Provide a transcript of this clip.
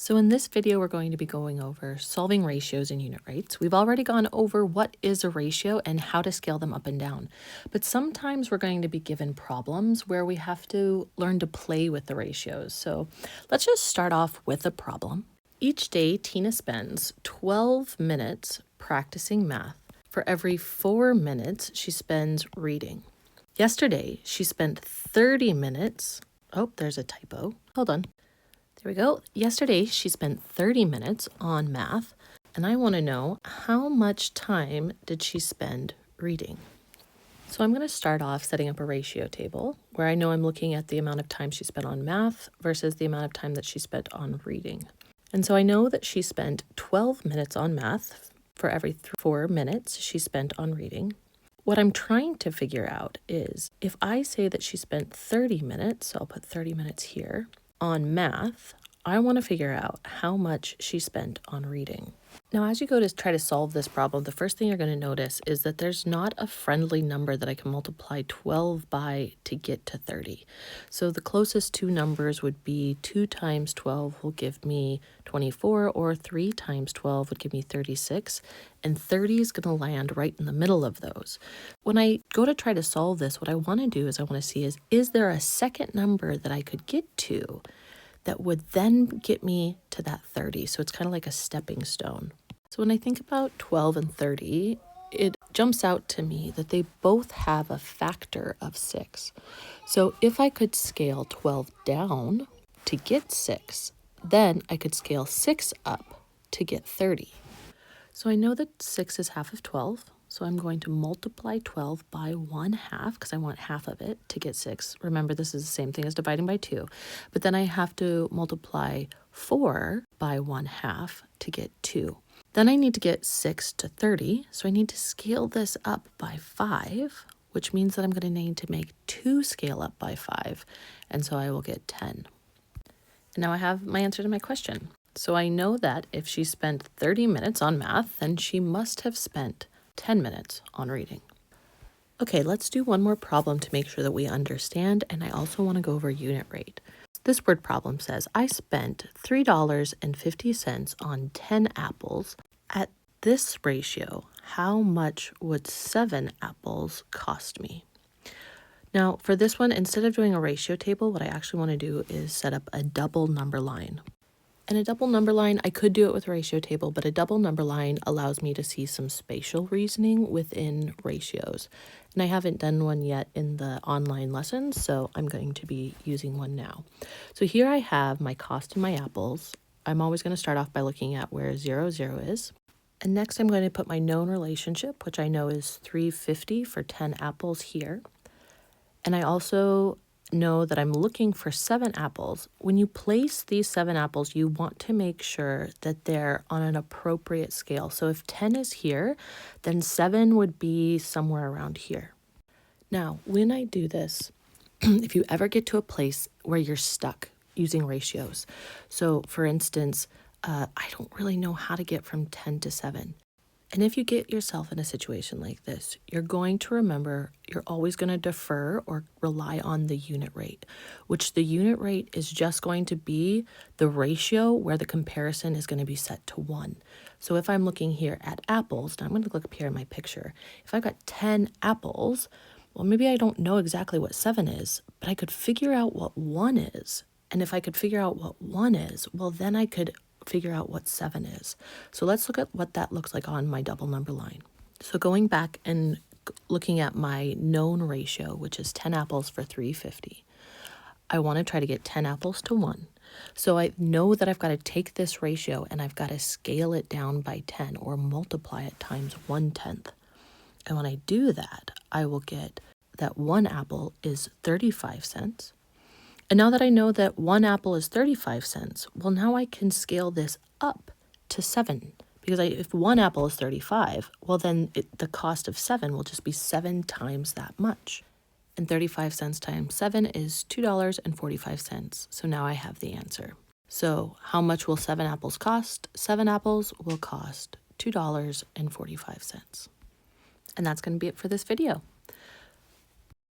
So in this video, we're going to be going over solving ratios and unit rates. We've already gone over what is a ratio and how to scale them up and down. But sometimes we're going to be given problems where we have to learn to play with the ratios. So let's just start off with a problem. Each day, Tina spends 12 minutes practicing math. For every 4 minutes, she spends reading. Yesterday, she spent 30 minutes. Oh, there's a typo. Hold on. There we go. Yesterday, she spent 30 minutes on math, and I want to know how much time did she spend reading? So I'm going to start off setting up a ratio table where I know I'm looking at the amount of time she spent on math versus the amount of time that she spent on reading. And so I know that she spent 12 minutes on math for every 4 minutes she spent on reading. What I'm trying to figure out is if I say that she spent 30 minutes, so I'll put 30 minutes here, on math, I want to figure out how much she spent on reading. Now, as you go to try to solve this problem, the first thing you're going to notice is that there's not a friendly number that I can multiply 12 by to get to 30. So the closest two numbers would be 2 times 12 will give me 24, or 3 times 12 would give me 36, and 30 is going to land right in the middle of those. When I go to try to solve this, what I want to do is I want to see is there a second number that I could get to that would then get me to that 30. So it's kind of like a stepping stone. So when I think about 12 and 30, it jumps out to me that they both have a factor of 6. So if I could scale 12 down to get 6, then I could scale 6 up to get 30. So I know that 6 is half of 12. So I'm going to multiply 12 by 1/2 because I want half of it to get 6. Remember, this is the same thing as dividing by 2. But then I have to multiply 4 by 1/2 to get 2. Then I need to get 6 to 30. So I need to scale this up by 5, which means that I'm going to need to make 2 scale up by 5. And so I will get 10. And now I have my answer to my question. So I know that if she spent 30 minutes on math, then she must have spent 10 minutes on reading. Okay, let's do one more problem to make sure that we understand, and I also want to go over unit rate. This word problem says, I spent $3.50 on 10 apples. At this ratio, how much would 7 apples cost me? Now, for this one, instead of doing a ratio table, what I actually want to do is set up a double number line. And a double number line, I could do it with a ratio table, but a double number line allows me to see some spatial reasoning within ratios. And I haven't done one yet in the online lessons, so I'm going to be using one now. So here I have my cost and my apples. I'm always going to start off by looking at where 0, 0 is. And next I'm going to put my known relationship, which I know is $3.50 for 10 apples here. And I also know that I'm looking for 7 apples. When you place these 7 apples, you want to make sure that they're on an appropriate scale. So if 10 is here, then 7 would be somewhere around here. Now, when I do this, if you ever get to a place where you're stuck using ratios, so for instance, I don't really know how to get from 10 to 7. And if you get yourself in a situation like this, you're going to remember you're always going to defer or rely on the unit rate, which the unit rate is just going to be the ratio where the comparison is going to be set to 1. So if I'm looking here at apples, now I'm going to look up here in my picture. If I've got 10 apples, well, maybe I don't know exactly what 7 is, but I could figure out what 1 is. And if I could figure out what 1 is, well, then I could figure out what 7 is. So let's look at what that looks like on my double number line. So going back and looking at my known ratio, which is 10 apples for $3.50, I want to try to get 10 apples to 1. So I know that I've got to take this ratio and I've got to scale it down by 10 or multiply it times 1/10. And when I do that, I will get that 1 apple is 35 cents. And now that I know that 1 apple is 35 cents, well, now I can scale this up to 7. Because if 1 apple is 35, well, then the cost of 7 will just be 7 times that much. And 35 cents times 7 is $2.45. So now I have the answer. So how much will 7 apples cost? 7 apples will cost $2.45. And that's going to be it for this video.